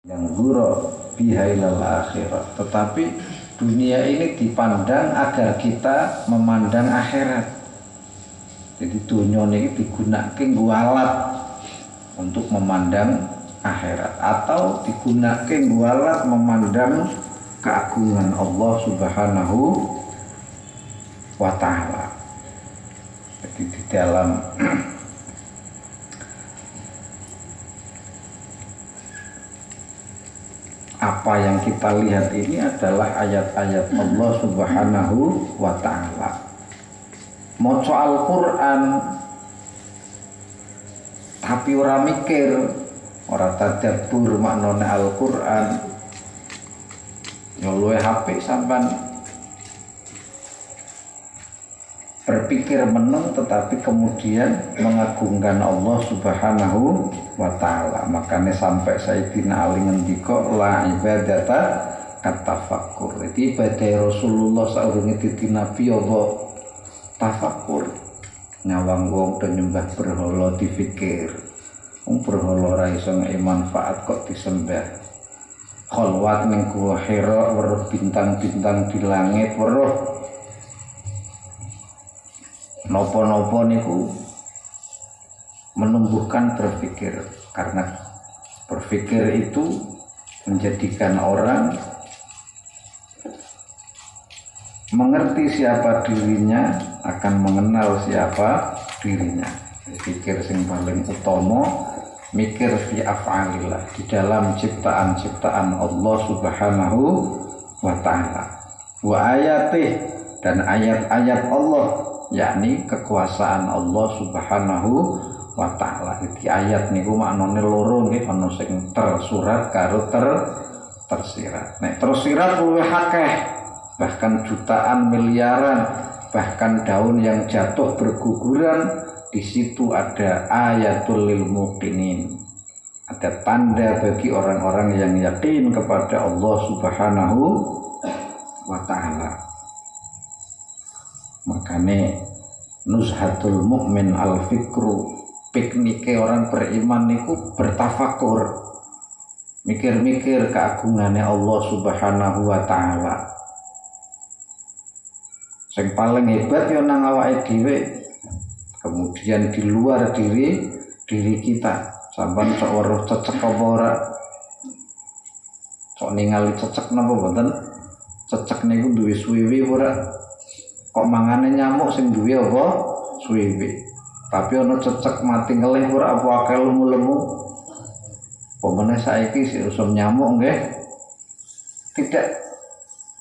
yang zura biha ilal akhirat. Tetapi dunia ini dipandang agar kita memandang akhirat. Jadi dunia ini digunakan nggo alat untuk memandang akhirat, atau digunakan nggo alat memandang keagungan Allah Subhanahu wa ta'ala. Jadi di dalam apa yang kita lihat ini adalah ayat-ayat Allah Subhanahu wa ta'ala. Maca Al-Qur'an tapi ora mikir, ora tadabbur maknane Al-Qur'an, nyoluwe HP sampean berpikir meneng tetapi kemudian mengagungkan Allah Subhanahu wa ta'ala. Makanya sampai Sayyidina Ali ngendika la ibadata katafakkur. Jadi ibadah Rasulullah saurunge dadi nabi apa tafakkur. Nyawang wong do nyembah berhala dipikir. Wong berhala ora iso ngei manfaat kok disembah. Khalwat ning Gua Hira weruh bintang-bintang di langit, weruh nopo-nopo niku menumbuhkan berpikir, karena berpikir itu menjadikan orang mengerti siapa dirinya, akan mengenal siapa dirinya. Pikir sing paling utama mikir fi af'alillah, di dalam ciptaan-ciptaan Allah Subhanahu wa ta'ala, wa ayatih, dan ayat-ayat Allah, yakni kekuasaan Allah Subhanahu wa ta'ala. Jadi ayat niku maknane loro nggih, ana sing tersurat karo tersirat. Nek tersirat luwih akeh, bahkan jutaan, miliaran, bahkan daun yang jatuh berguguran. Di situ ada ayatul lil muqinin, ada tanda bagi orang-orang yang yakin kepada Allah Subhanahu wa ta'ala. Makanya nuzhatul mukmin al fikru, piknike orang beriman niku bertafakur, mikir-mikir keagungannya Allah Subhanahu wa ta'ala. Sing paling hebat ya nang awake dhewe, kemudian di luar diri kita. Sampeyan sok weruh cecek apa ora? Sok ningali cecek napa mboten? Cecek niku duwe suwiwi ora? Kok mangane nyamuk sing duwe apa suwiwi, tapi ana cecek mati ngelih ora apa akeh lemu-lemu. Pemene saiki si usum nyamuk nggih. Tidak,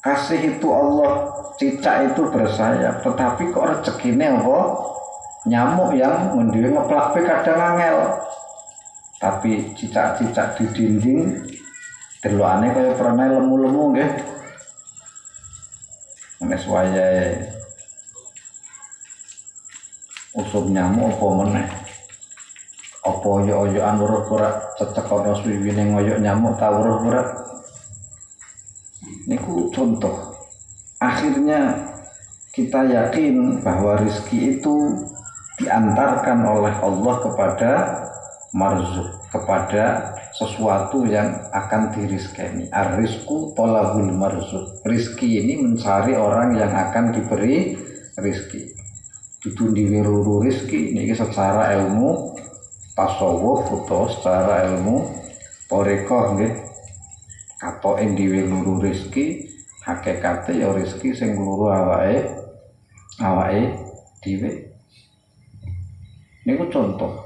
kasih itu Allah, cicak itu bersayap, tetapi kok rezekine apa nyamuk yang mendewe ngeplak pe kadang angel. Tapi cicak-cicak di dinding delokane kaya pernah lemu-lemu nggih. Nek wayahe usum nyamuk apa meneh, apa oyok-oyokan weruh ora, cecek ana swiwine ngoyok nyamuk ta weruh ora. Niku contoh. Akhirnya kita yakin bahwa rezeki itu diantarkan oleh Allah kepada marzuk, kepada sesuatu yang akan dirizkeni. Ar-rizqu talabul marzuk. Rizki ini mencari orang yang akan diberi rizki. Ditundi wiruru rizki ini secara ilmu tasawuf atau secara ilmu torikoh nggih. Katoke dhewe luru rizki, hakikate ya rizki sing luru awake dhewe. Niku contoh.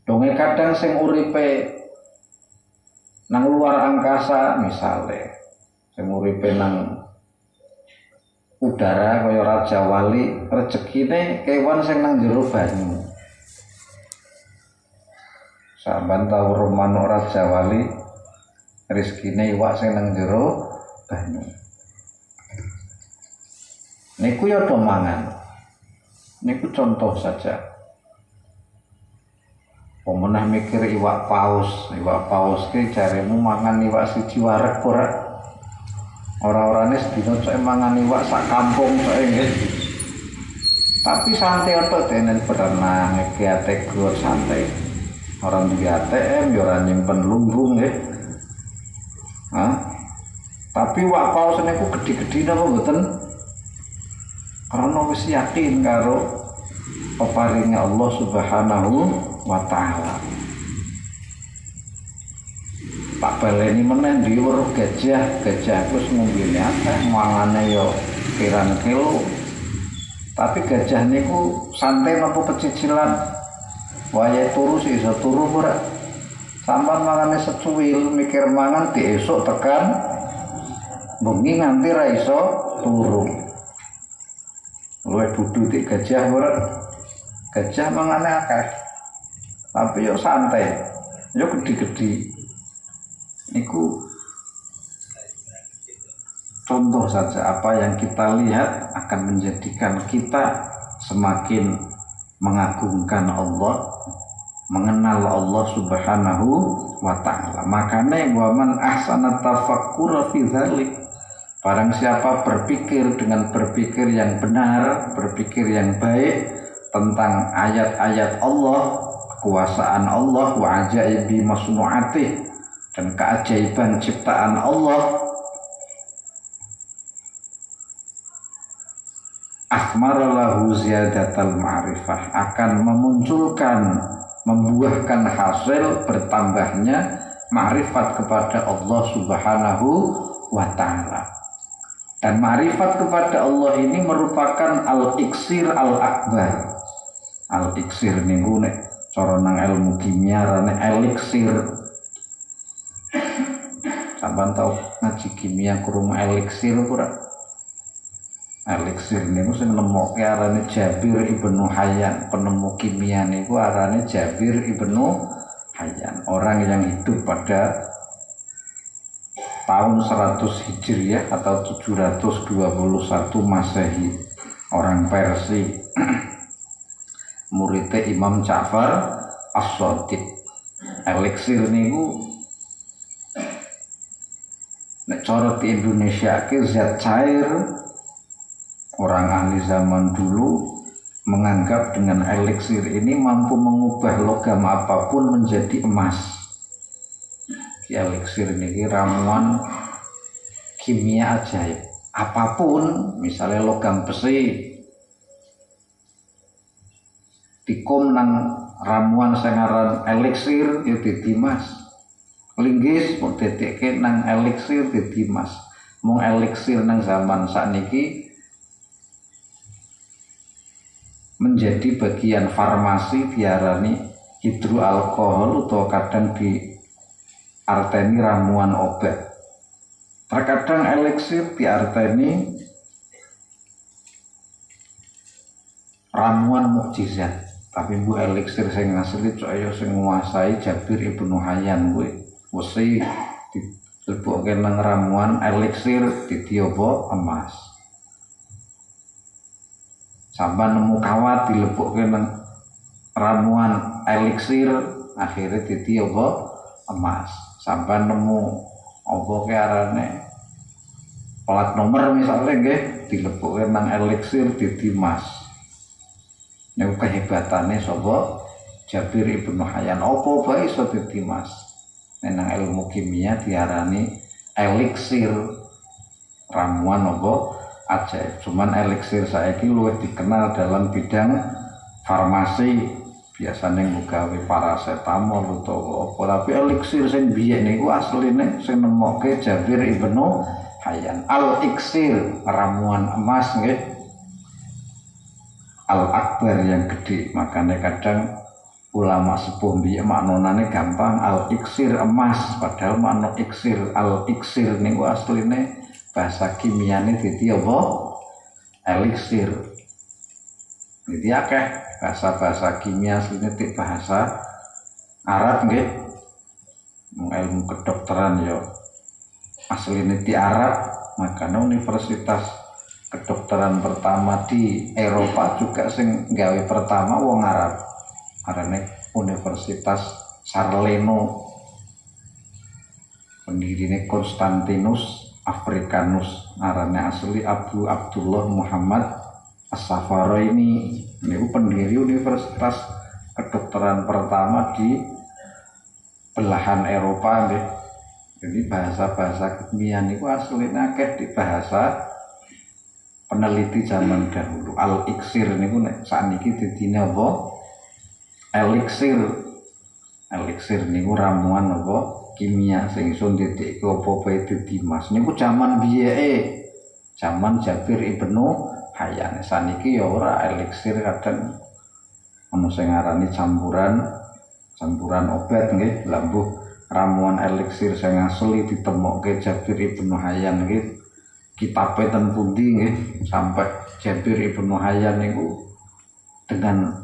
Donge kadang sing uripe nang luar angkasa misale, sing uripe nang udara kaya Raja Wali, rezekine kewan sing nang jero banyu. Sampeyan tau weruh manuk Raja Wali, rezekine iwak sing nang jero banyu. Niku ya do mangan. Niku contoh saja. Pemenah mikir iwak paus ki jaremu mangan iwak siji wareg ora. Ora-orane sedina cek mangan iwak sak kampung cek nggih. Tapi santai otot denen berenang, iki ate gur santai. Orang di ATM ya ora nyimpen lumbung nggih. Tapi wak paus niku gedhi-gedhi napa mboten? Karena wis yakin karo peparinge Allah Subhanahu wa taala. Pak baleni meneh ndi weruh gajah wis ngombene akeh, mangane ya pirang kilo. Tapi gajah niku santai napa pecicilan? Wayahe turu sih iso turu ora. Sampeyan mangane secuil mikir mangan di esuk tekan bengi nganti ra iso turu. Luwih bodho di gajah ora. Gajah mangane akeh. Tapi yo santai. Yo gedhi-gedhi. Niku contoh saja apa yang kita lihat akan menjadikan kita semakin mengagungkan Allah, mengenal Allah Subhanahu wa taala. Makanya waman ahsana tafakkura fi dzalik. Barang siapa berpikir dengan berpikir yang benar, berpikir yang baik tentang ayat-ayat Allah, kekuasaan Allah, wa ajaibi masnu'atih, dan keajaiban ciptaan Allah, akhmara lahu ziyadatal ma'rifah, akan memunculkan, membuahkan hasil bertambahnya ma'rifat kepada Allah Subhanahu wa ta'ala. Dan ma'rifat kepada Allah ini merupakan al-iksir al-akbar. Al-iksir niku nek cara nang ilmu kimia rane eliksir. Sampeyan tau ngaji kimia krungu eliksir ora? Eliksir niku sing nemokke arane Jabir Ibnu Hayyan, penemu kimia niku arane Jabir Ibnu Hayyan, orang yang hidup pada tahun 100 Hijriah atau 721 Masehi, orang Persia. Muridnya Imam Ja'far As-Shadiq. Eliksir niku nek cara di Indonesia ke zat cair. Orang ahli zaman dulu menganggap dengan eliksir ini mampu mengubah logam apapun menjadi emas. Eliksir ini ramuan kimia ajaib. Apapun, misalnya logam besi, dikum nang ramuan sengaran eliksir ya dadi emas. Linggis mau dedekke nang eliksir dadi emas. Mung eliksir nang zaman sakniki menjadi bagian farmasi diarani hidroalkohol atau kadang diarteni ramuan obat. Terkadang eliksir diarteni ramuan mukjizat. Tapi bu eliksir sing asli kaya sing nguasai Jabir Ibnu Hayyan kuwi mesti dilebokke nang ramuan eliksir didiopo emas. Sampai nemu kawat dilebokke nang ramuan eliksir akhirnya dadi apa emas. Sampai nemu apa ke arane plat nomor misalnya nggih dilebokke nang eliksir dadi emas. Niku kehebatane sapa Jabir Ibnu Hayyan, apa bae iso dadi emas. Nang ilmu kimia diarani eliksir, ramuan apa ajaib. Cuman eliksir saiki luwih dikenal dalam bidang farmasi, biasanya nggawe paracetamol utawa apa. Tapi eliksir sing biyen niku asline sing nemokke Jabir Ibnu Hayyan. Al-iksir, ramuan emas nggih. Al-akbar yang gede. Makanya kadang ulama sepuh biyen maknane gampang, al-iksir emas, padahal makna iksir, al-iksir niku asline bahasa kimiane dadi apa? Eliksir. Jadi akeh bahasa-bahasa kimia asline ti bahasa Arab nggih. Ilmu kedokteran ya asline di Arab, makanya universitas kedokteran pertama di Eropa juga sing gawe pertama wong Arab. Arane Universitas Sarleno. Pendirine Konstantinus Africanus, arane asli Abu Abdullah Muhammad As-Saffaraini. Niku pendiri universitas kedokteran pertama di belahan Eropa nggih. Jadi bahasa-bahasa kimia niku asline akeh di bahasa peneliti zaman dahulu. Al-iksir niku nek sakniki didine apa? Eliksir. Eliksir niku ramuan apa? Kimia sing iso ndadekake apa-apa dadi emas. Niku zaman biyeke. Zaman Jabir Ibnu Hayyan. Saniki ya ora eliksir kadang ana sing ngarani campuran obat nggih. Lambuh ramuan eliksir sing asli ditemokke Jabir Ibnu Hayyan nggih. Kitabe ten pundi nggih sampai Jabir Ibnu Hayyan niku dengan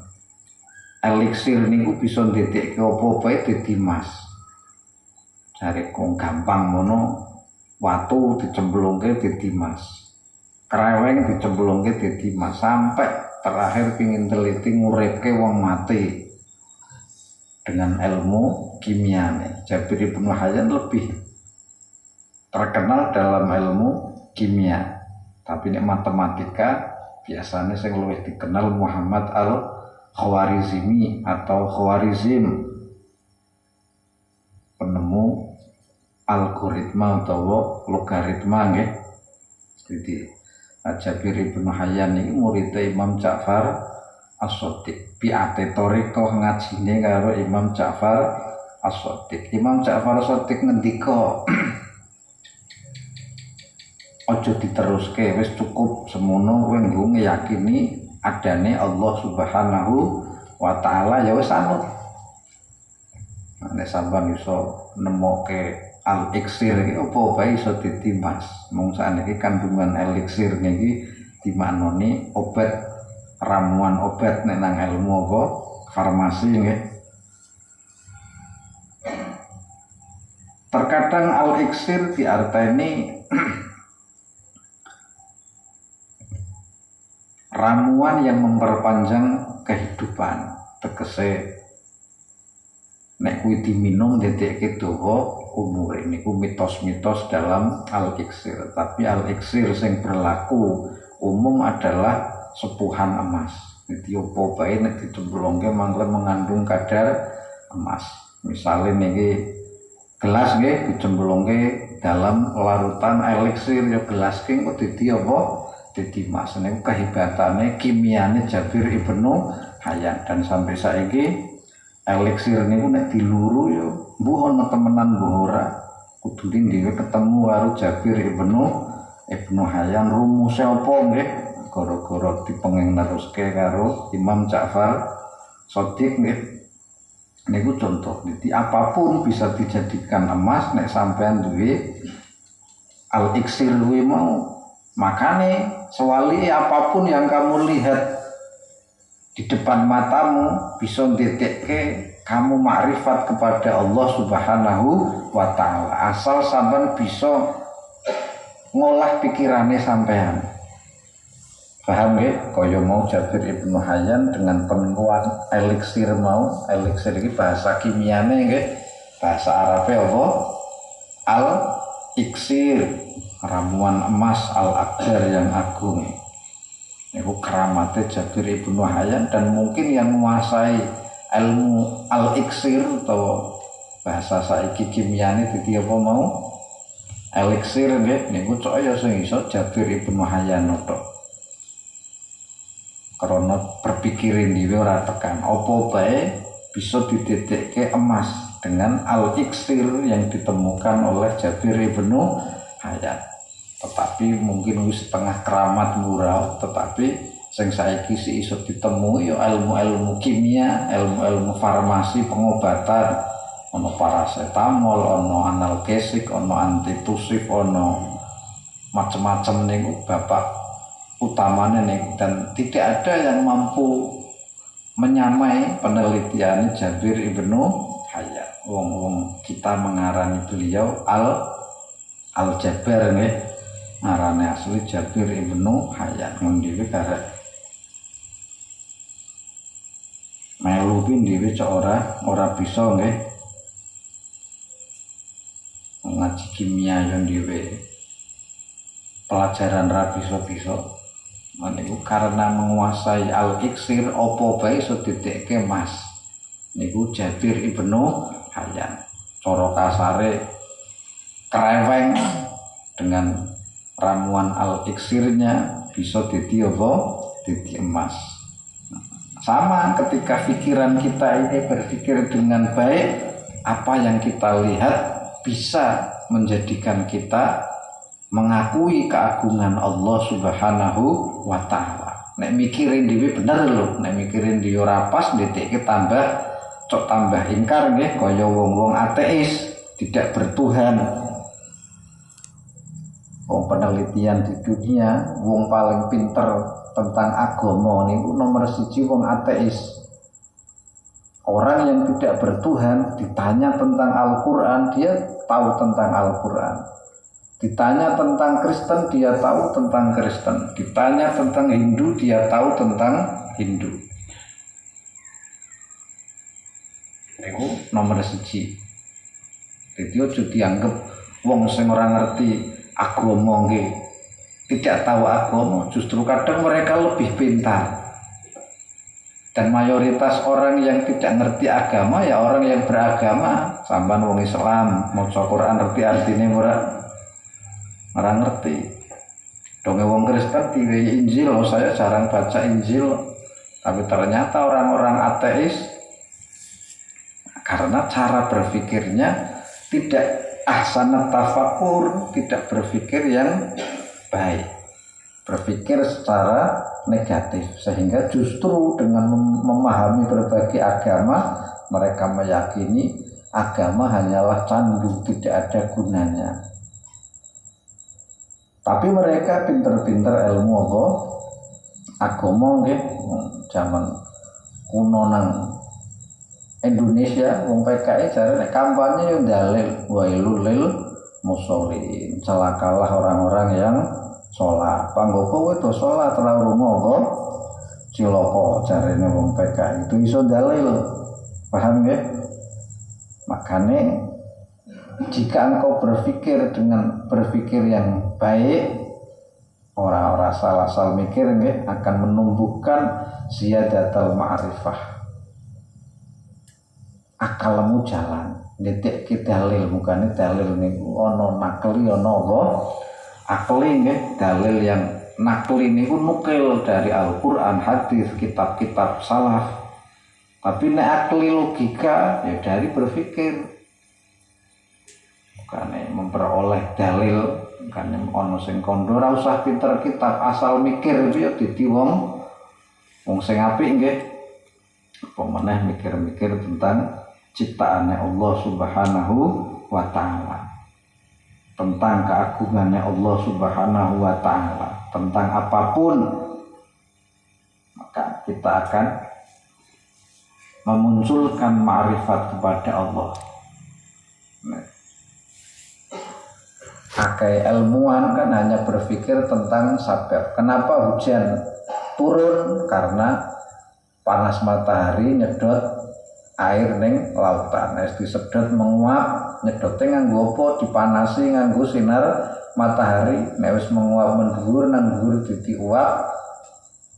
eliksir niku bisa ndadekake apa-apa dadi emas. Jare kok gampang ngono watu dicemplungke dadi emas. Kreweng dicemplungke dadi emas sampai terakhir pingin teliti nguripke wong mati dengan ilmu kimiane. Jabir Ibnu Hayyan lebih terkenal dalam ilmu kimia, tapi ini matematika biasanya sing luwih dikenal Muhammad al-Khwarizmi atau Khwarizm, penemu algoritma atau logaritma nggih. Jadi Jabir Ibnu Hayyan ini murid Imam Ja'far As-Shadiq. Piate thariqah ngajine karo Imam Ja'far As-Shadiq. Imam Ja'far As-Shadiq ngendika ojo diteruske, wis cukup semono kowe nggo ngeyakini adane Allah Subhanahu wa taala ya wis anut. Nek sampean iso nemokke al-iksir iki apa bae iso dadi emas. Mung sakniki kandungan eliksir niki dimaknani obat, ramuan obat nek nang ilmu apa farmasi nggih. Terkadang al-iksir diarteni ramuan yang memperpanjang kehidupan. Tegese nek kuwi diminum dedekke dawa umur. Niku mitos-mitos dalam al-iksir. Tapi al-iksir sing berlaku umum adalah sepuhan emas. Jadi apa bae nek dicemplungke mangke mengandung kadar emas. Misale niki gelas nggih dicemplungke dalam larutan eliksir ya gelas ki kok dadi apa? Dadi emas. Niku kehebatane kimiane Jabir Ibnu Hayyan. Dan sampai saiki eliksir niku nek diluru ya mbuh ana temenan mbuh ora. Kudune dhewe ketemu karo Jabir Ibnu Hayyan rumuse apa nggih? Gara-gara dipenging neruske karo Imam Ja'far Shadiq nggih. Niku contoh. Jadi apapun bisa dijadikan emas nek sampean duwe al-iksir kuwi mau. Makane sewali apapun yang kamu lihat di depan matamu bisa ndetekke kamu makrifat kepada Allah Subhanahu wa taala. Asal sampean bisa ngolah pikirane sampean. Paham nggih? Kaya mau Jabir Ibnu Hayyan dengan penemuan eliksir mau. Eliksir iki bahasa kimiane nggih. Bahasa Arabe apa? Al-iksir. Ramuan emas al-akbar yang agung. Itu keramatnya Jabir Ibnu Hayyan. Dan mungkin yang menguasai ilmu al-iksir atau bahasa saiki kimiane dadi apa mau eliksir nggih niku cok ya sing iso Jabir Ibnu Hayyan tok. Karena berpikirin dhewe ora tekan apa bae bisa didetekke emas dengan al-iksir yang ditemukan oleh Jabir Ibnu Hayyan. Tetapi mungkin wis setengah keramat mural, tetapi sing saiki si iso ditemui ya ilmu-ilmu kimia, ilmu-ilmu farmasi pengobatan, ono paracetamol, ono analgesik, ono antitusif, ono macam-macam niku bapak utamanya niku. Dan tidak ada yang mampu menyamai penelitian Jabir Ibnu Hayyan. Wong kita mengarani beliau Al-Jabar nggih. Ngarane asli Jabir Ibnu Hayyan. Ndewe karek melu pin dhewe cok ora bisa nggih ngaji kimia yo dhewe pelajaran ra bisa-bisa. Niku karena menguasai al-iksir apa bae iso didekke emas. Niku Jabir Ibnu Hayyan. cara kasare kreweng dengan ramuan al-iksirnya bisa dadi apa? Dadi emas. Sama ketika pikiran kita ini berpikir dengan baik, apa yang kita lihat bisa menjadikan kita mengakui keagungan Allah Subhanahu wa taala. Nek mikirin dhewe bener lho, nek mikirin dhewe ora pas nditekke tambah ingkar nggih kaya wong-wong ateis, tidak bertuhan. Wong penelitian di dunia, wong paling pinter tentang agama niku nomor 1 wong ateis. Orang yang tidak bertuhan ditanya tentang Al-Qur'an, dia tahu tentang Al-Qur'an. Ditanya tentang Kristen, dia tahu tentang Kristen. Ditanya tentang Hindu, dia tahu tentang Hindu. Itu nomor 1. Jadi aja dianggap wong sing ora ngerti agama nggih, tidak tahu agama, justru kadang mereka lebih pintar. Dan mayoritas orang yang tidak ngerti agama ya orang yang beragama. Sampeyan wong Islam maca Quran ngerti artine ora ngerti. Donge wong Kristen diwehi Injil, saya jarang baca Injil. Tapi ternyata orang-orang ateis karena cara berpikirnya tidak ahsanat tafakur, tidak berpikir yang baik, berpikir secara negatif, sehingga justru dengan memahami berbagai agama mereka meyakini agama hanyalah candu, tidak ada gunanya. Tapi mereka pinter-pinter ilmu apa? Agama nggih zaman kuno nang Indonesia wong PKI jarane kampanye yo dalil wailul lil musholin, celakalah orang-orang yang sholat. Panggopo itu sholat terlalu apa? Ciloko jarane wong PKI itu iso dalil. Paham ya? Makanya jika engkau berpikir dengan berpikir yang baik, orang-orang salah mikir nggih akan menumbuhkan ziyadatul ma'rifah. Akalmu jalan, detik kita dalil, bukan dalil niku ono nakli ono apa? Akli nggih, dalil yang nakli niku nukil dari Al-Qur'an, hadis, kitab-kitab salaf. Tapi nek akli logika ya dari berpikir. Bukan memperoleh dalil, bukan ono sing kondo ora usah pinter kitab, asal mikir ya dadi wong sing apik nggih. Apa meneh mikir-mikir tentang ciptaannya Allah Subhanahu wa ta'ala, tentang keagungannya Allah Subhanahu wa ta'ala, tentang apapun, maka kita akan memunculkan ma'rifat kepada Allah. Akai ilmuwan kan hanya berpikir tentang sabab. Kenapa hujan turun? Karena panas matahari nyedot air ning lautan, es disedot menguap, nyedote nganggo apa? Dipanasi nganggo sinar matahari. Nek wis menguap mendhuwur nang dhuwur dadi uap,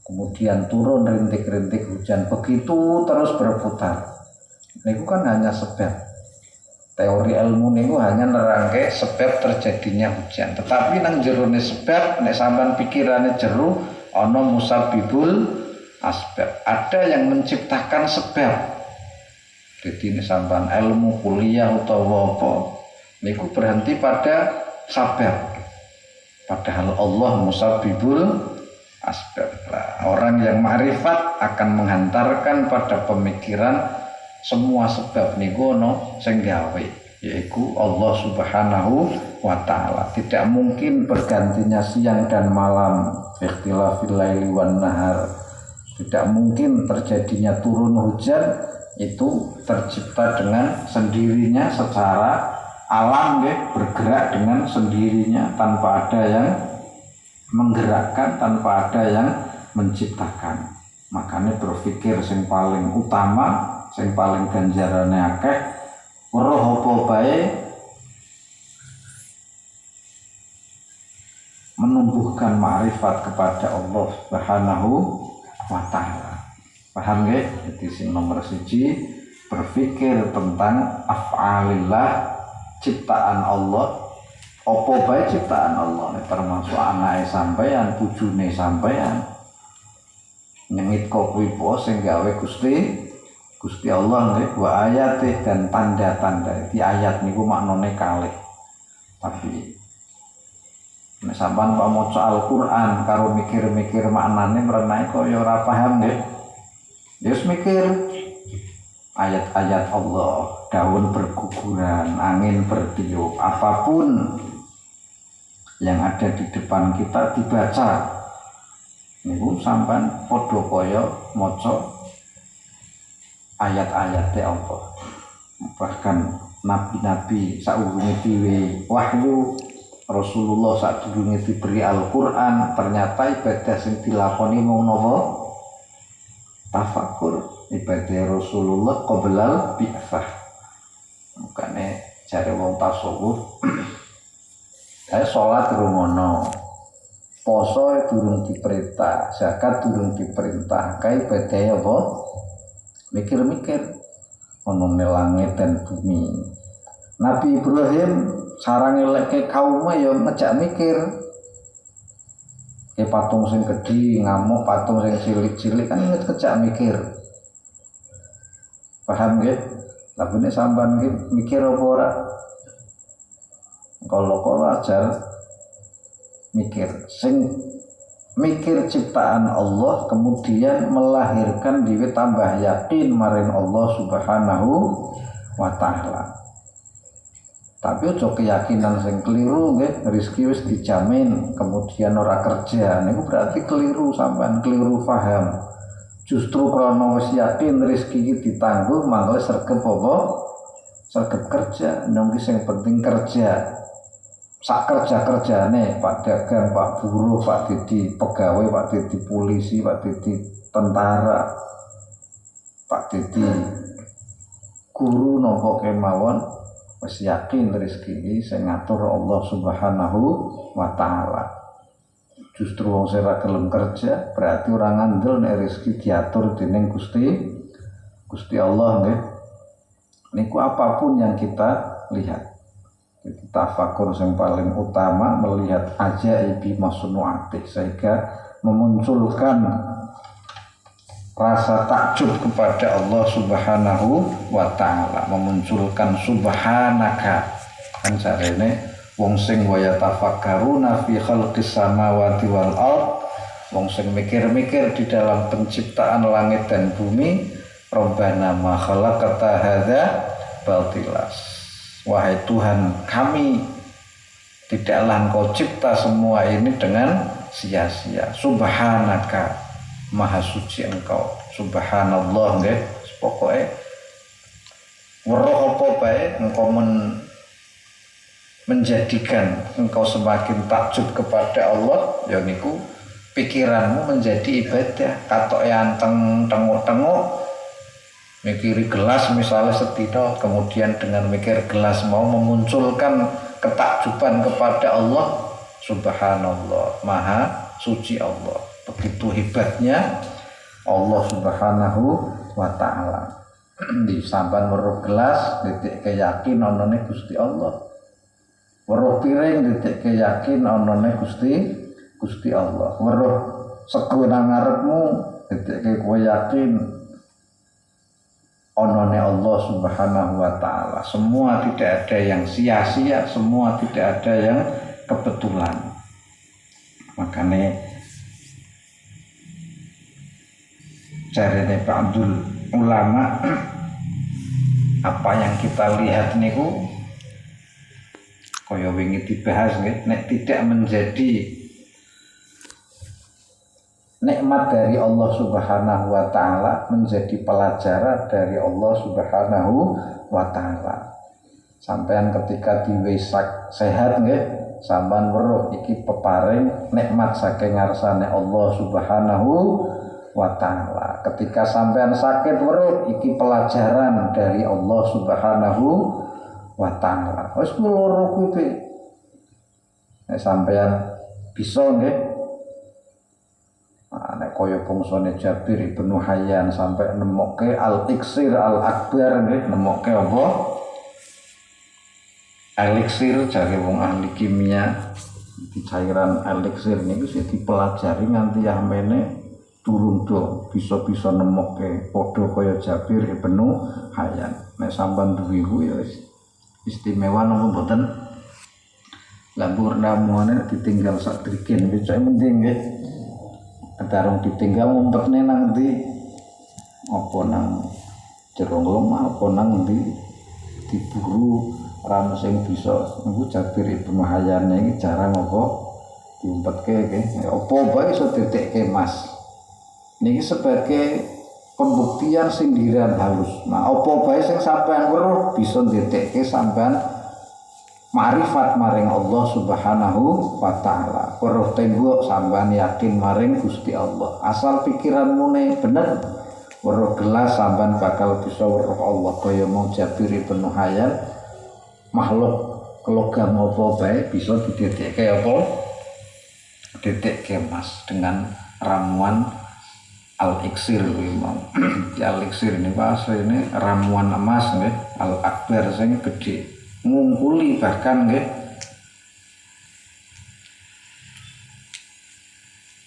kemudian turun rintik-rintik hujan, begitu terus berputar. Niku kan hanya sebab. Teori ilmu niku hanya nerangke sebab terjadinya hujan. Tetapi nang jerone sebab, nek sampean pikirane jero ana musabbibul asbab. Ada yang menciptakan sebab. Jadi ini sampean ilmu kuliah utawa apa niku berhenti pada sabab. Padahal Allah musabbibul asbab. Orang yang ma'rifat akan menghantarkan pada pemikiran semua sebab niku ono sing gawe, yaitu Allah Subhanahu wa ta'ala. Tidak mungkin bergantinya siang dan malam, ikhtilafil laili wan nahar. Tidak mungkin terjadinya turun hujan itu tercipta dengan sendirinya secara alam bergerak dengan sendirinya tanpa ada yang menggerakkan, tanpa ada yang menciptakan. Makanya berpikir sing paling utama, sing paling ganjarane akeh, weruh apa bae menumbuhkan ma'rifat kepada Allah Subhanahu wa ta'ala. Paham nggih? Jadi sing nomor 1 berpikir tentang af'alillah, ciptaan Allah. Apa bae ciptaan Allah, termasuk anake sampeyan, bojone sampeyan. Nyengit kok kuwi po sing gawe Gusti Allah nggih, wa ayatih dan tanda-tanda. Di ayat niku maknane kalih. Tapi nek sampean kok maca Al-Qur'an karo mikir-mikir maknane mrenake kaya ora paham nggih. Ya wis mikir ayat-ayat Allah, daun berguguran, angin bertiup, apapun yang ada di depan kita dibaca. Niku sampean padha kaya maca ayat-ayat Allah. Bahkan nabi-nabi saurunge dhewe wahyu, Rasulullah sadurunge diberi Al-Qur'an, ternyata ibadah sing dilakoni mung napa? Tafakur. Ibadah Rasulullah qoblal bi'tsah. Makane jare wong tasawuf salat rumono, poso durung diperintah, zakat durung diperintah, kae ibadah apa? Mikir-mikir ono langit dan bumi. Nabi Ibrahim sarang eleke kaum ya ngejak mikir. Patung sing gedhi ngamuk, patung sing cilik-cilik kan ngejak mikir. Paham nggih? Lah nek sampean mikir apa ora? Kalau ajar mikir ciptaan Allah kemudian melahirkan diri tambah yakin maring Allah Subhanahu wa ta'ala. Tapi ojo keyakinan sing keliru nggih, rezeki wis dijamin kemudian ora kerja niku berarti keliru, sampean keliru paham. Justru krana wis yakin rezeki iki ditangguh mangke sregep apa? Sregep kerja, nang sing penting kerja. Sak kerja-kerjane Pak dagang, Pak buruh, Pak dadi pegawai, Pak dadi polisi, Pak dadi tentara, Pak dadi guru napa kemawon wis yakin rezeki iki sing ngatur Allah Subhanahu wa ta'ala. Justru wong sing ora gelem kerja berarti ora ngandel nek rezeki diatur dening Gusti Allah nggih. Niku apapun yang kita lihat. Tafakur yang paling utama melihat ajaibi masnu'atih sehingga memunculkan rasa takjub kepada Allah Subhanahu wa ta'ala, memunculkan subhanaka. Kan jarene wong sing wa yatafakkaruna fi khalqis samawati wal ard, wong sing mikir-mikir di dalam penciptaan langit dan bumi, Rabbana ma khalaqta hadza batilas. Wahai Tuhan kami, tidaklah Engkau cipta semua ini dengan sia-sia. Subhanaka, maha suci Engkau. Subhanallah nggih. Pokoke weruh apa bae Engkau menjadikan Engkau semakin takjub kepada Allah, ya niku pikiranmu menjadi ibadah. Katoke anteng tengok-tengok mikiri gelas misalnya setino, kemudian dengan mikir gelas mau memunculkan ketakjuban kepada Allah. Subhanallah, maha suci Allah. Begitu hebatnya Allah Subhanahu wa ta'ala. Di sampan weruh gelas titik keyakin onone Gusti Allah. Weruh piring titik keyakin onone Gusti Allah. Weruh sego nang ngarepmu titik kowe yakin onone Allah Subhanahu wa ta'ala. Semua tidak ada yang sia-sia, semua tidak ada yang kebetulan. Makanya jarene ba'dul ulama apa yang kita lihat niku kaya wingi dibahas nggih, nek tidak menjadi nikmat dari Allah Subhanahu wa ta'ala, menjadi pelajaran dari Allah Subhanahu wa ta'ala. Sampean ketika diwesak sehat nggih, sampean weruh iki peparing nikmat saking ngarsane Allah Subhanahu wa ta'ala. Ketika sampean sakit weruh iki pelajaran dari Allah Subhanahu wa ta'ala. Wis loro kuwi. Nek sampean bisa nggih kaya bangsane Jabir ibn Hayyan sampai nemokke al-iksir al-akbar nggih, nemokke apa? Eliksir jare wong ahli kimia. Di cairan eliksir niku sing dipelajari nganti amene turun do bisa-bisa nemokke padha kaya Jabir ibn Hayyan. Nek sampean duwe ku ya istimewa napa mboten? Lambur namuane ditinggal sak drigen wis penting nggih. Kedarung ditinggal ngumpetne nang ndi? Apa nang jero lemah apa nang ndi? Diburu ram sing bisa niku Jabir ibn Hayyan iki jarang apa diumpetke nggih. Apa bae iso ditekke Mas. Niki sebagai pembuktian sindiran halus. Nah, apa bae sing sampean weruh bisa ditekke sampean marifat maring Allah Subhanahu wa taala. Weruh tembok sampean yakin maring Gusti Allah. Asal pikiranmu ne bener, weruh gelas sampean bakal bisa weruh Allah kaya mau Jabir ibn Hayyan. Makhluk logam apa bae bisa ditekke apa? Ditekke Mas dengan ramuan al-iksir memang. Di al-iksir ini bahasa ini ramuan emas nggih, al-akbar sing gede. Ngumpuli bahkan nggih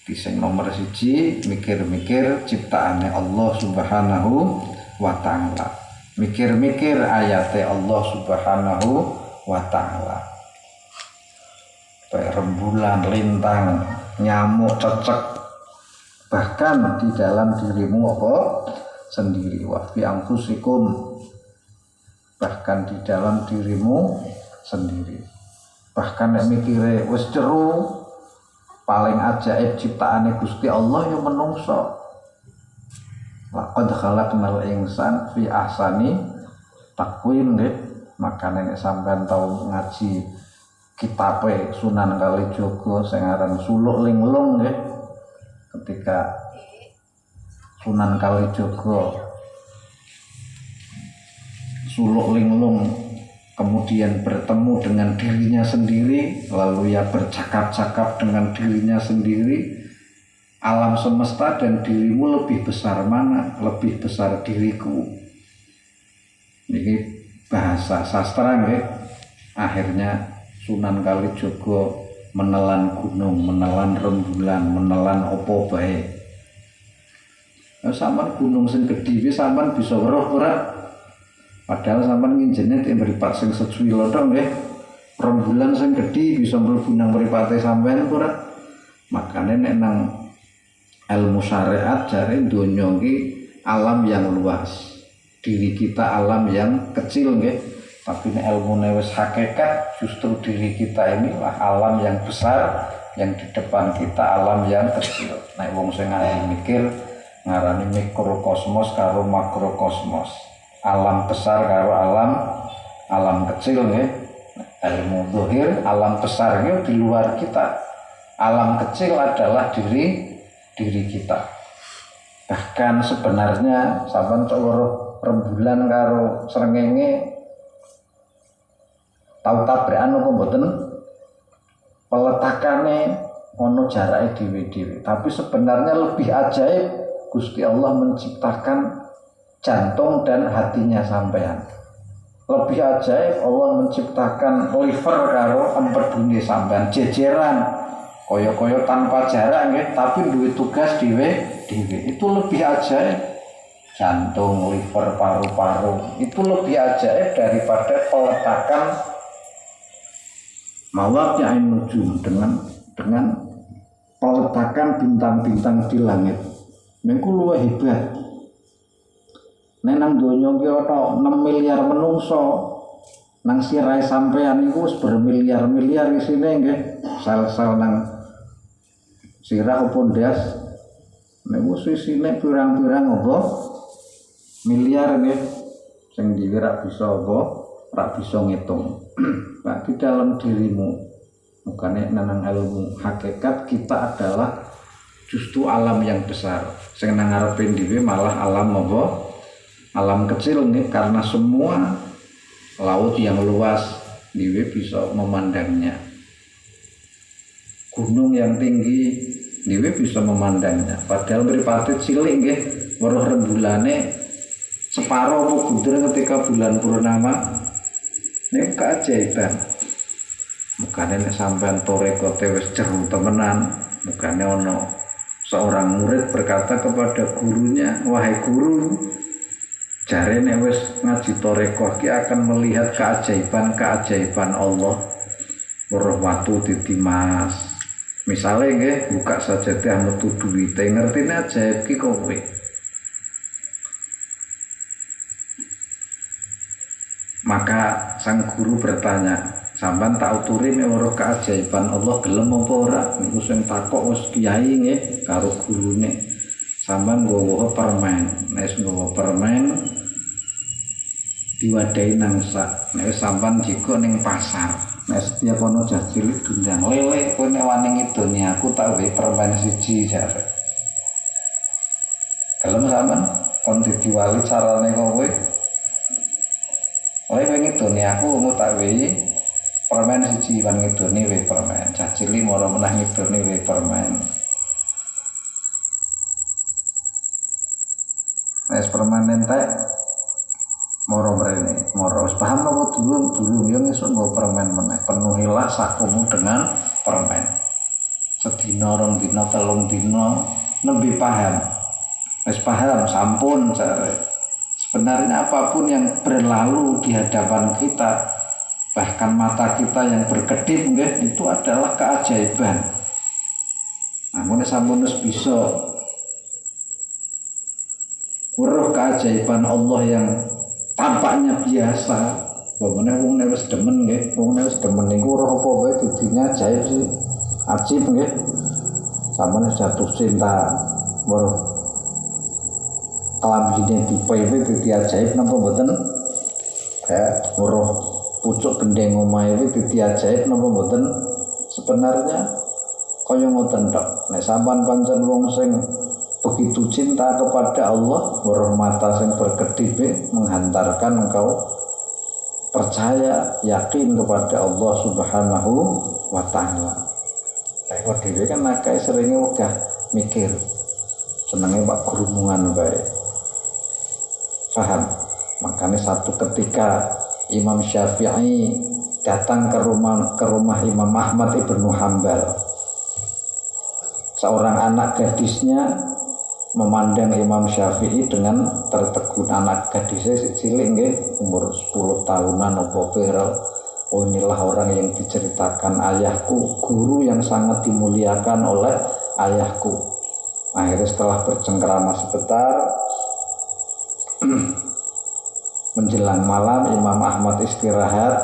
di sing nomor 1 mikir-mikir ciptaane Allah Subhanahu wa taala, mikir-mikir ayate Allah Subhanahu wa taala, rembulan, lintang, nyamuk, cecek, bahkan di dalam dirimu apa sendiri, wa fi anfusikum, bahkan di dalam dirimu sendiri. Bahkan nek mikire wis ceru paling ajaib ciptaane Gusti Allah yang menungso. Laqad khalaqnal insan fi ahsani taqwim nggih. Makane nek sampean tau ngaji kitabe Sunan Kalijaga sing aran Suluk Linglung nggih. Ketika Sunan Kalijaga Suluk Linglung kemudian bertemu dengan dirinya sendiri, lalu ia bercakap-cakap dengan dirinya sendiri, alam semesta dan dirimu lebih besar mana? Lebih besar diriku. Ini bahasa sastra nggih. Akhirnya Sunan Kalijaga menelan gunung, menelan rembulan, menelan opo bae. Sampeyan gunung sing gedhi wis sampeyan bisa weruh ora? Padahal sampean nginjene teng mripat sing sesuwi lothong nggih. Rembulan sing gedhi bisa mlebu nang mripate sampean ora? Makane nek nang ilmu syariat jare donya iki alam yang luas. Diri kita alam yang kecil nggih. Tapi nek ilmune wis hakikat justru diri kita inilah alam yang besar, yang di depan kita alam yang kecil. Nek wong sing mikir ngarani mikrokosmos karo makrokosmos. Alam besar karo alam kecil nggih. Ilmu zahir alam besar itu di luar kita. Alam kecil adalah diri kita. Bahkan sebenarnya sampeyan cok weruh rembulan karo srengenge tau tabrakan apa mboten? Peletakane ono jarake dhewe-dhewe. Tapi sebenarnya lebih ajaib Gusti Allah menciptakan jantung dan hatinya sampean. Lebih ajaib Allah menciptakan liver karo empedune sampean jejeran kaya-kaya tanpa jarak nggih, tapi duwe tugas dhewe. Itu lebih ajaib. Jantung, liver, paru-paru itu lebih ajaib daripada peletakan mawaqi' an-nujum dengan peletakan bintang-bintang di langit. Niku luwih hebat. Nek nang donya iki ana 6 miliar menungso, nang sirahe sampean iku wis bermiliar-miliar isine nggih. Sel-sel nang sirah apa ndas niku isine pirang-pirang apa miliar nggih. Sing dhewe ra bisa apa, ra bisa ngitung. Nah, di dalam dirimu, bukannya nang ilmu hakikat kita adalah justru alam yang besar. Sing nang ngarepe dhewe malah alam apa? Alam kecil nih, karena semua laut yang luas dhewe bisa memandangnya. Gunung yang tinggi Dewe bisa memandangnya. Padahal mripate cilik nggih weruh rembulane separuh budur ketika bulan purnama. Ini keajaiban. Mukane nek sampean torekote wis jeru temenan, mukane ono seorang murid berkata kepada gurunya, "Wahai guru, jare nek wis ngaji torekoh ki akan melihat keajaiban-keajaiban Allah." Weruh watu ditimas. Misale nggih buka sajadah metu duwite, ngertine ajaib ki kowe. Maka sang guru bertanya, sampean tak uturi mek weruh keajaiban Allah gelem apa ora? Niku sing takok wis kiai nggih karo gurune. Sampean nggawa permen, nek nggawa permen diwadahi nang sak. Nek sampean jiko ning pasar, nek setiap ana jajil dundang lele kowe nek wani ngidoni aku tak wehi permen siji jare. Gelem sampean kon didiwali carane kowe. Kowe ngidoni aku mau tak wehi permen siji wan ngidoni wehi permen. Jajili mara menah ngidoni wehi permen. Nek permen entek moro mrene, moro wis paham apa durung yo ngesuk nggo permen meneh. Penuhilah sakumu dengan permen. Sedina, rong dina, telung dina nembe paham. Wis paham sampun jare. Sebenarnya apapun yang berlalu di hadapan kita, bahkan mata kita yang berkedip nggih, itu adalah keajaiban. Namun sampun wis bisa weruh keajaiban Allah yang tampaknya biasa. Bagaimana wong nek wis demen nggih, wong nek wis demen niku ora apa wae dudunya ajaib sih. Ajib nggih. Sampeyan jatuh cinta weruh kelambine dipewe dadi ajaib napa mboten? Weruh pucuk gendeng omahe dadi ajaib napa mboten? Sebenarnya kaya ngoten tok. Nek sampean pancen wong sing begitu cinta kepada Allah, weruh mata sing berkedip menghantarkan engkau percaya, yakin kepada Allah Subhanahu wa taala. Kayak dhewe kan akeh seringe wegah mikir. Senenge Pak gurumungan bae. Paham? Makanya satu ketika Imam Syafi'i datang ke rumah Imam Ahmad Ibnu Hanbal. Seorang anak gadisnya memandang Imam Syafi'i dengan tertegun. Anak gadisnya cilik nggih, umur 10 tahunan apa pira. Oh, inilah orang yang diceritakan ayahku, guru yang sangat dimuliakan oleh ayahku. Akhirnya setelah bercengkerama sebentar, menjelang malam Imam Ahmad istirahat,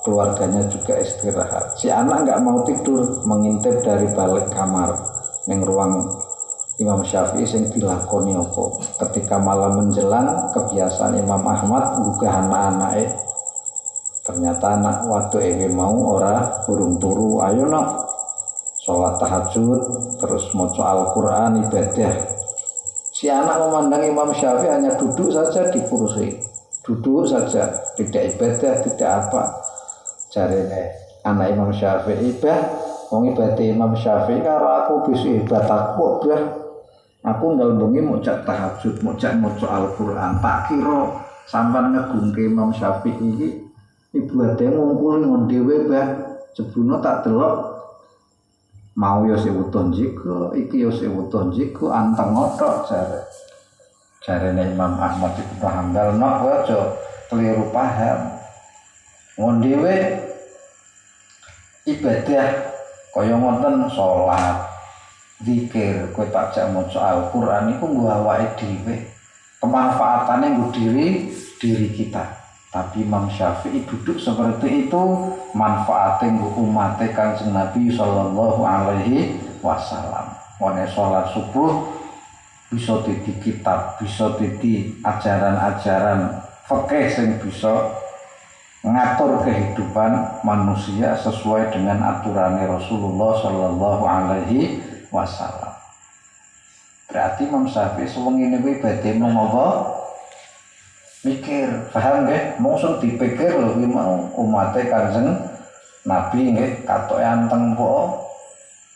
keluarganya juga istirahat. Si anak nggak mau tidur, mengintip dari balik kamar ning ruang Imam Syafi'i sing dilakoni apa. Ketika malam menjelang, kebiasaan Imam Ahmad nggugah anak-anake. Ternyata anak waktu ewe mau ora burung turu, ayo nok sholat tahajud terus maca Al-Qur'an ibadah. Si anak memandang Imam Syafi'i hanya duduk saja di kursi, duduk saja, tidak ibadah, tidak apa. Jarene anak Imam Syafi'i, bah wong ibadah Imam Syafi'i karo aku bisa ibadah aku, bah aku nggal bengi maca tahajud, maca Al-Qur'an. Tak kira sampean ngegungke Imam Syafi'i iki ibadah ngungkul ngon dhewe, bah jebuna tak delok mau ya sewuton jiko, iki ya sewuton jiko, anteng ngotok jarene Imam Ahmad Ibnu Hanbal. Nok aja keliru paham. Ngon dhewe ibadah kaya ngoten salat, zikir, kowe tak jak maca Al-Qur'an iku nggo awake dhewe. Kemanfaatane nggo diri kita. Tapi Imam Syafi'i duduk seperti itu, manfaatnya umat Kanjeng Nabi sallallahu alaihi wasallam. Wone salat subuh bisa dadi kitab, bisa dadi ajaran-ajaran fikih sing bisa ngatur kehidupan manusia sesuai dengan aturan Rasulullah sallallahu alaihi wasallam. Berarti Imam Syafi'i sewengine kuwi badhe mung apa? Mikir, paham nggih? Mungsung dipikir lho kuwi mau umate Kanjeng Nabi nggih katoke anteng kok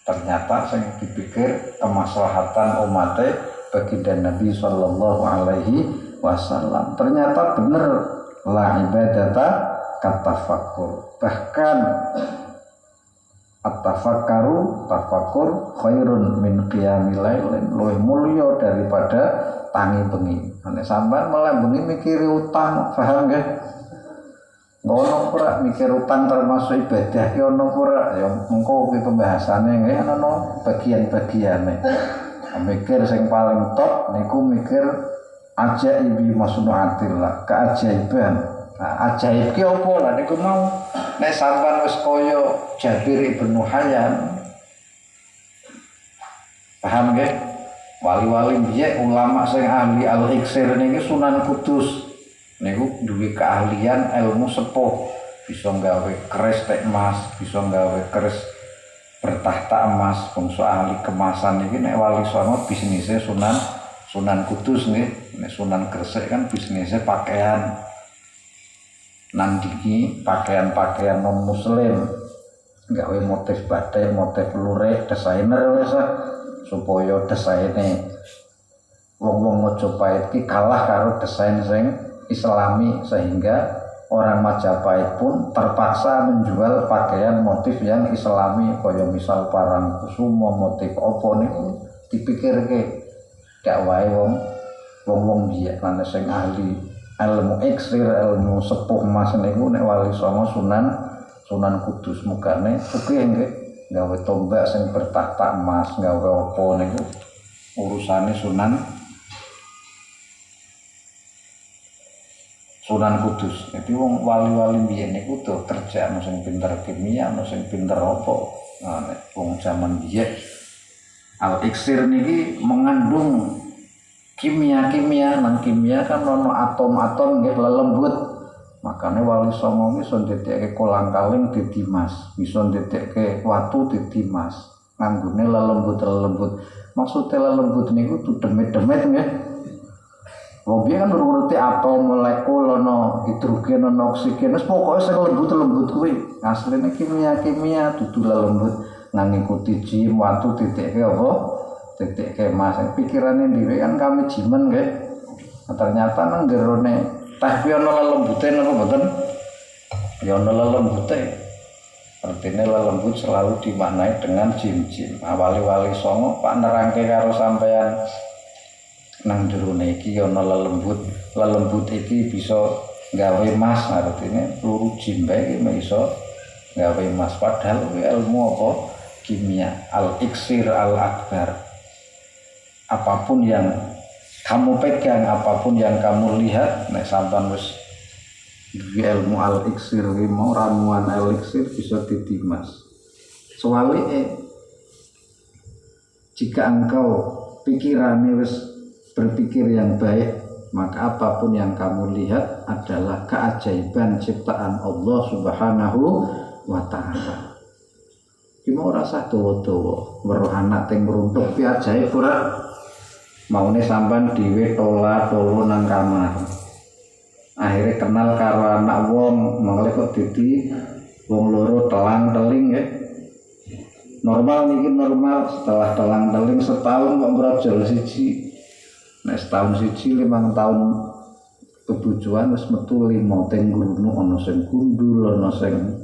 Ternyata sing dipikir kemaslahatan umatnya baginda Nabi sallallahu alaihi wasallam. Ternyata bener la ibadata katafakkur. Bahkan tafakur khairun min qiyamil lailin, luwih mulya daripada tangi bengi. Nek sampean malah bengi mikiri utang, paham nggih? Ngono ora mikir utang termasuk ibadah ki ono ora? Ya mengko kuwi pembahasane nggih ana bagian-bagiane. Mikir sing paling top niku mikir ajaibi masnuatillah, keajaiban. Nah, ajaib ki apa lah niku mau nek sampean wis kaya Jabir bin Hayyan. Paham nggih? Wali-wali biyen ulama sing ahli al-iksir niki Sunan Kudus. Niku duwe keahlian ilmu sepuh, bisa nggawe keris tek emas, bisa nggawe keris bertahta emas. Bangsa ahli kemasan iki nek Wali Songo bisnisnya Sunan Kudus nggih. Nek Sunan Gresik kan bisnisnya pakaian. Nandiki pakaian-pakaian non muslim, nggawe motif batik, motif lurik, desainer wis supaya desaine wong-wong Majapahit ki kalah karo desain sing Islami, sehingga orang Majapahit pun terpaksa menjual pakaian motif yang Islami, kaya misal Parangkusumo motif opo niku dipikirke gak wae wong biyen lan sing ahli ilmu iksir, ilmu sepuh mas niku nek Wali Songo Sunan Kudus. Mugane sugih nggih gawe tombak sing bertahta emas, gawe opo niku urusane Sunan Kudus. Jadi wong wali-wali biyen niku tuh kerja ana sing pinter kimia, ana sing pinter apa. Nah, nek wong jaman biyen al-iksir niki mengandung kimia nang kimia kan ono atom-atom nggih lelembut. Makane Wali Songo iki iso ndadekake kolang-kaling dadi mas, bisa ndadekake watu dadi mas. Nganggone lelembut. Maksudnya lelembut niku tuh demit-demit nggih. Wong biyen kan nuruti atom, molekul, ana hidrogen, ana oksigen, wis pokoke sing lembut kuwi. Asline kimia dudu lembut nang ngikuti jim watu ditekke apa? Ditekke mas. Pikirane dhewe kan kami jimen nggih. Ternyata nang jerone teh kuwi ana lelembute napa mboten? Ya ana lelembute. Artinya lelembut selalu dimaknai dengan jim-jim. Wali-wali Songo Pak nerangke karo sampean nang jerone iki ana lelembut iki bisa gawe emas, artinya peluru jimbe iki iso gawe emas. Padahal ilmu apa? Kimia, al-iksir al-akbar. Apapun yang kamu pegang, apapun yang kamu lihat, nek sampean wis duwe ilmu al-iksir iki mau ramuan al-iksir bisa dadi emas. Soalnya jika engkau pikirannya wis berpikir yang baik, maka apapun yang kamu lihat adalah keajaiban ciptaan Allah Subhanahu wa ta'ala. Iki mau rasa dawa-dawa, weruh anak teng meruntuk pi ajaib ora. Maune sampean dhewe tola-tolo nang kamar. Akhirnya kenal karo anak wong, malah kok dadi wong loro telang-teling ya. Normal niki normal, setelah telang-teling setahun kok brojol siji. Nek setahun siji 5 tahun kebujuan wis metu 5 teng grunu, ana sing gundul, ana sing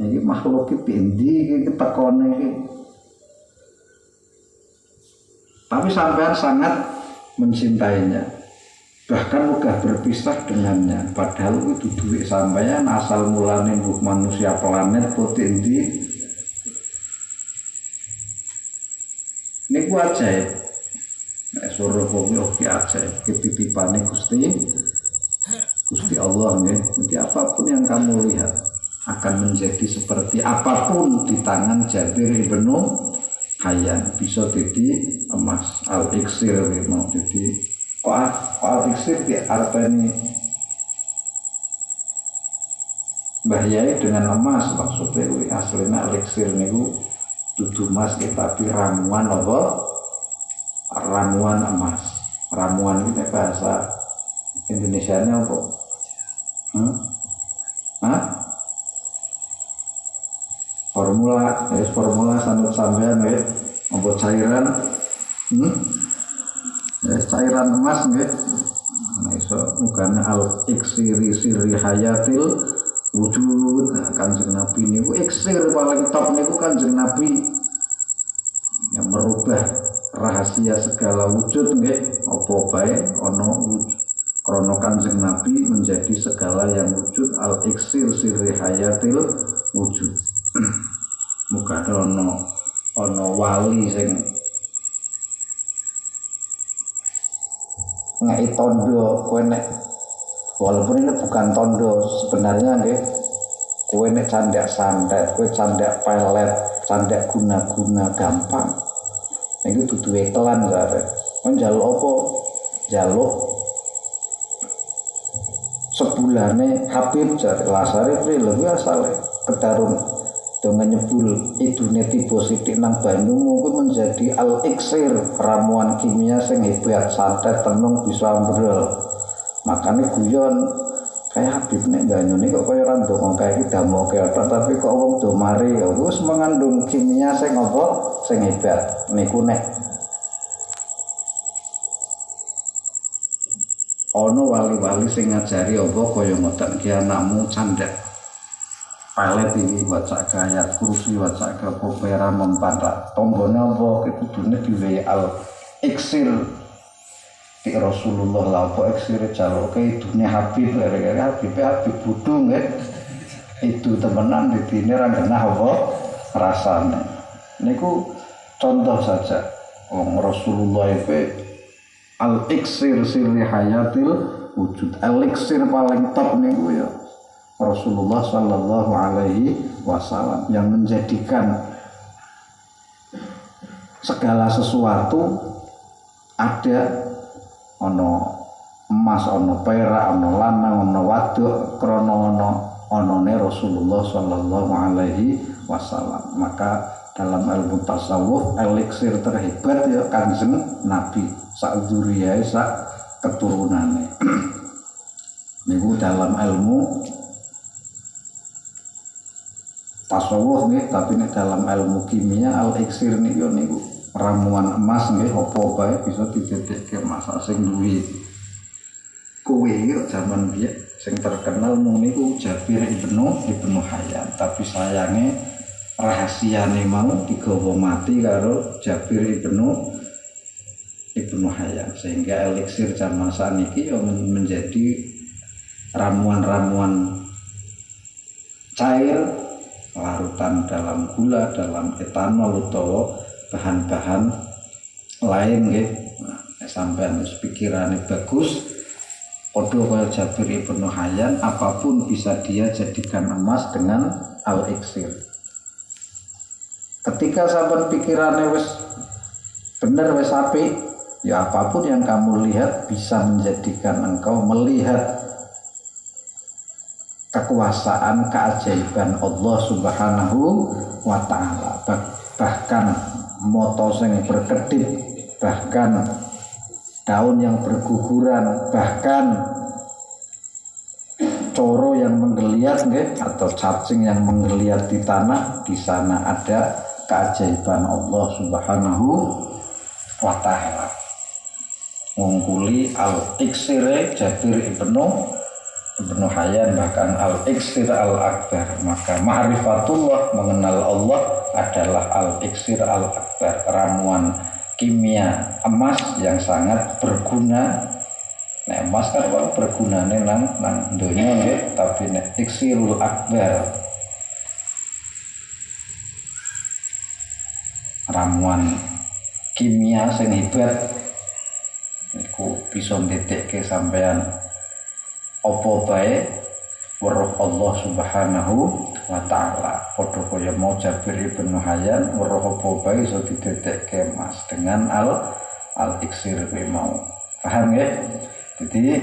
iki makhluk iki endi iki ketekone iki. Tapi sampean sangat mencintainya, bahkan udah berpisah dengannya, padahal itu duit sampean asal mulane mbok manusia planet putih endi. Niku ajaib. Nek suruh kowe oke ajaib, titipane Gusti Allah nggih. Jadi apapun yang kamu lihat akan menjadi seperti apapun di tangan Jabir bin Hayyan, bisa jadi emas. Al-iksir mau jadi al-iksir di arteni bahayai dengan emas, maksudnya aslinya al-iksir niku dudu emas tapi ramuan apa? Ramuan emas. Ramuan itu bahasa Indonesianya apa? formula sanut sampean nggih apa cairan cairan emas nggih nah iso mugane al iksiri sirri hayatil wujud. Nah, Kanjeng Nabi niku iksir paling top niku Kanjeng Nabi yang merubah rahasia segala wujud nggih apa bae ana krana Kanjeng Nabi menjadi segala yang wujud al iksir sirri hayatil wujud. Muga ana wali sing ngeki tondo kowe nek walaupun ini bukan tondo sebenarnya nggih kowe nek candak santet kowe candak pelet candak guna-guna gampang niku dudu iklan jare kowe njaluk apa njaluk sebulane Habib jare lasare pri lho asale kedarung dengan nyebul idune tiba sithik nang banyumu kuwi menjadi al-iksir ramuan kimia sing hebat santet tenung bisa ambrol. Makane guyon kayak Habib nek banyune kok kaya ora ndonga kae iki damoke tapi kok wong do mari ya wis mengandung kimia sing apa sing hebat niku nek ana wali-wali sing ngajari apa kaya ngoten ki anakmu candak pelet ini waca ayat kursi waca ke popera mempantak tombone apa kudune diwe al iksir di Rasulullah la apa iksir jaloke idune Habib Habib budung itu temenan ditine ra genah apa rasane niku contoh saja wong Rasulullah itu al iksir sirri hayatil wujud al iksir paling top niku ya Rasulullah Sallallahu Alaihi Wasallam yang menjadikan segala sesuatu ada ono emas, ono perak, ono lanang, ono waduk, krono onone Rasulullah Sallallahu Alaihi Wasallam. Maka dalam ilmu tasawuf eliksir terhebat ya Kanjeng Nabi sak dzuriyah sak keturunane. Niku dalam ilmu tasawuf nggih tapi nek dalam ilmu kimia al iksir niku ramuan emas nggih apa bae bisa didadekake emas sing duwe kowe iki jaman biyen sing terkenal mung niku Jabir ibnu Hayyan tapi sayange rahasiane mau digawa mati karo Jabir ibnu Hayyan sehingga eliksir zaman saniki menjadi ramuan-ramuan cair larutan dalam gula, dalam etanol atau bahan-bahan lain nggih. Nah, sampean pikirane bagus padha kaya Jabir ibnu Hayyan apapun bisa dia jadikan emas dengan al-iksir. Ketika sampean pikirane wis bener wis apik, ya apapun yang kamu lihat bisa menjadikan engkau melihat kekuasaan keajaiban Allah Subhanahu wa taala. Bahkan moto sing berkedip, bahkan daun yang berguguran, bahkan coro yang menggeliat atau cacing yang menggeliat di tanah, di sana ada keajaiban Allah Subhanahu wa taala. Ngungkuli al-iksire Jabir ibnu Hayyan bahkan al-iksir al-akbar, maka ma'rifatullah mengenal Allah adalah al-iksir al-akbar, ramuan kimia emas yang sangat berguna. Nah, emas kan wae bergunane nang donya nggih, tapi nek iksirul akbar ramuan kimia sing hebat niku bisa ndetekke sampean apa bae weruh Allah Subhanahu wa taala. Padha kaya mau Jabir ibnu Hayyan weruh apa bae iso didetekke emas dengan al-iksir kuwi mau. Paham ya? Jadi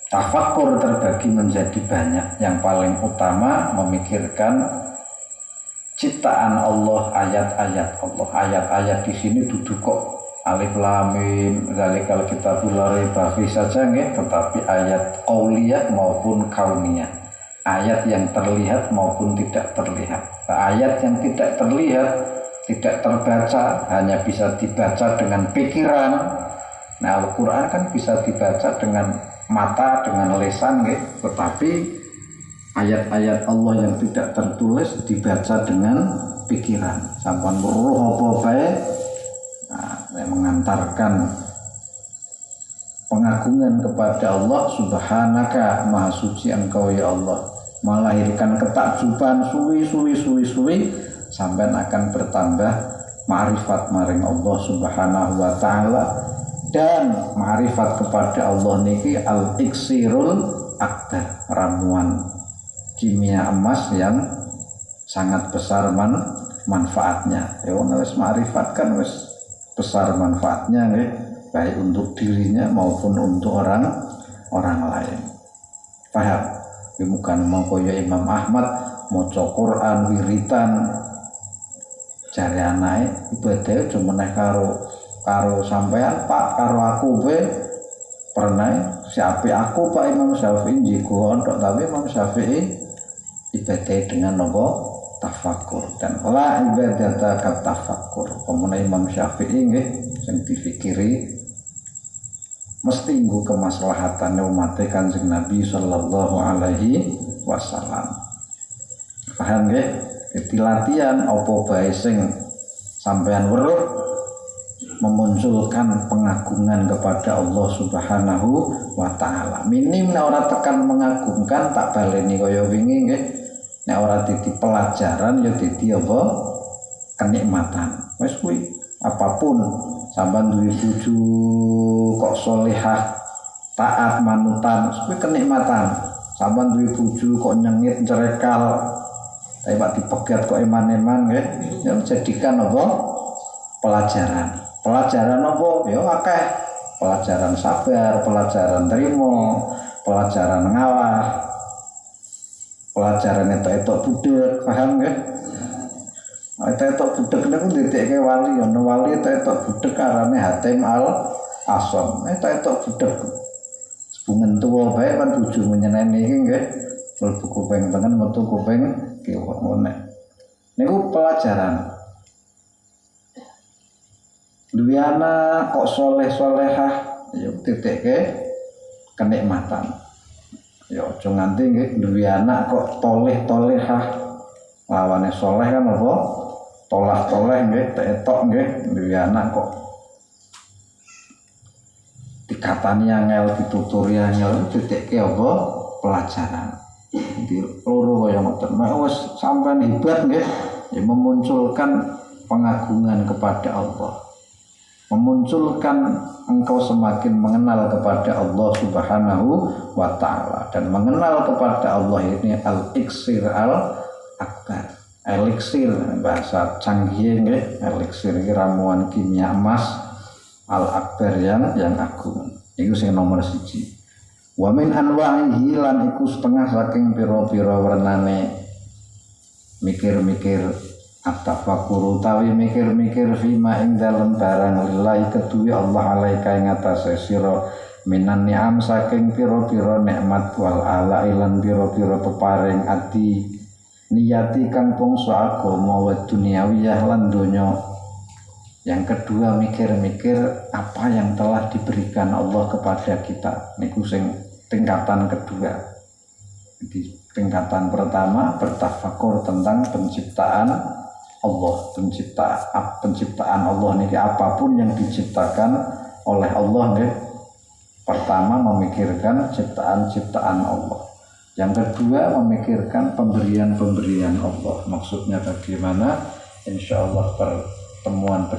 tafakkur terbagi menjadi banyak. Yang paling utama memikirkan ciptaan Allah, ayat-ayat Allah. Ayat-ayat di sini duduk kok alif lam mim zalikal kitabul la raiba fihi saja nggih, tetapi ayat qauliyah maupun kauniyah. ayat yang terlihat maupun tidak terlihat. Ayat yang tidak terlihat, tidak terbaca, hanya bisa dibaca dengan pikiran. Nah, Al-Quran kan bisa dibaca dengan mata, dengan lisan, tetapi ayat-ayat Allah yang tidak tertulis dibaca dengan pikiran. Sampun weruh apa bae, yang mengantarkan pengagungan kepada Allah. Subhanaka, maha suci engkau ya Allah, melahirkan ketakjuban suwi sampai akan bertambah ma'rifat maring Allah subhanahu wa ta'ala. Dan ma'rifat kepada Allah niki al-iksirul akbar, ramuan kimia emas yang sangat besar manfaatnya. Ya wis ma'rifat kan wis besar manfaatnya nih, baik untuk dirinya maupun untuk orang lain. Paham? Ya bukan mengkoyo Imam Ahmad maca Quran wiritan jare anake ibadah cuma karo sampean Pak, karo aku be pernah siapi aku Pak Imam Syafi'i jigo ontok, tapi Imam Syafi'i ibadah dengan nopo tafakur, dan la ibadata kat tafakur. Kemudian Imam Syafi'i nggih sing difikiri mesti nggo kemaslahatan umat Kanjeng Nabi sallallahu alaihi wasallam. Paham nggih? Jadi latihan apa bae sing sampean weruh memunculkan pengagungan kepada Allah Subhanahu wa taala. Minim nek ora tekan mengagumkan tak baleni kaya wingi nggih. Nek ora dadi pelajaran ya dadi apa? Kenikmatan. Wis kuwi apapun sampean duwe bojo kok salehah, taat manutan, kuwi kenikmatan. Sampean duwe bojo kok nyengit cerekal, tapi Pak dipegat kok eman-eman nggih. Ya jadikan apa? Pelajaran. Pelajaran apa? Ya akeh. Pelajaran sabar, pelajaran terima, pelajaran ngalah, pelajaran etok-etok budek, paham nggih? Etok-etok budek niku nditekke wali, ana wali etok-etok budek arane Hatim al-Asam. Etok-etok budek bungen tuwa bae kan bojo menyeneni iki nggih. Mlebu kuping tengen metu kuping kiwa ngono. Niku pelajaran. Duwe anak kok soleh-solehah, ya titike kenikmatan. Ya aja nganti nggih duwe anak kok toleh-tolehah. Lawane soleh kan apa? Tolah-toleh nggih, tetok nggih, duwe anak kok dikatani angel, dituturi angel, titike apa? Pelajaran. Di loro kaya ngoten. Wis sampean hebat nggih, ya memunculkan pengagungan kepada Allah. Memunculkan engkau semakin mengenal kepada Allah Subhanahu wa ta'ala, dan mengenal kepada Allah ini al-iksir al-akbar. Eliksir bahasa canggih nggih, eliksir iki ramuan kimia emas al-akbar yang agung. Iku sing nomor 1. Wa min anwa'ihi lan iku setengah saking pira-pira wernane mikir-mikir at-tafakkur utawi mikir-mikir fima ing dalem barang lillahi kedue Allah alaika ing atase sira minan ni'am saking pira-pira nikmat wal ala lan pira-pira peparing ati niyati kang bangsa agama wa duniawiyah lan donya. Yang kedua mikir-mikir apa yang telah diberikan Allah kepada kita. Niku sing tingkatan kedua. Jadi tingkatan pertama bertafakur tentang penciptaan Allah, penciptaan Allah niki apapun yang diciptakan oleh Allah nggih. Pertama memikirkan ciptaan-ciptaan Allah. Yang kedua memikirkan pemberian-pemberian Allah. Maksudnya bagaimana? Insyaallah pertemuan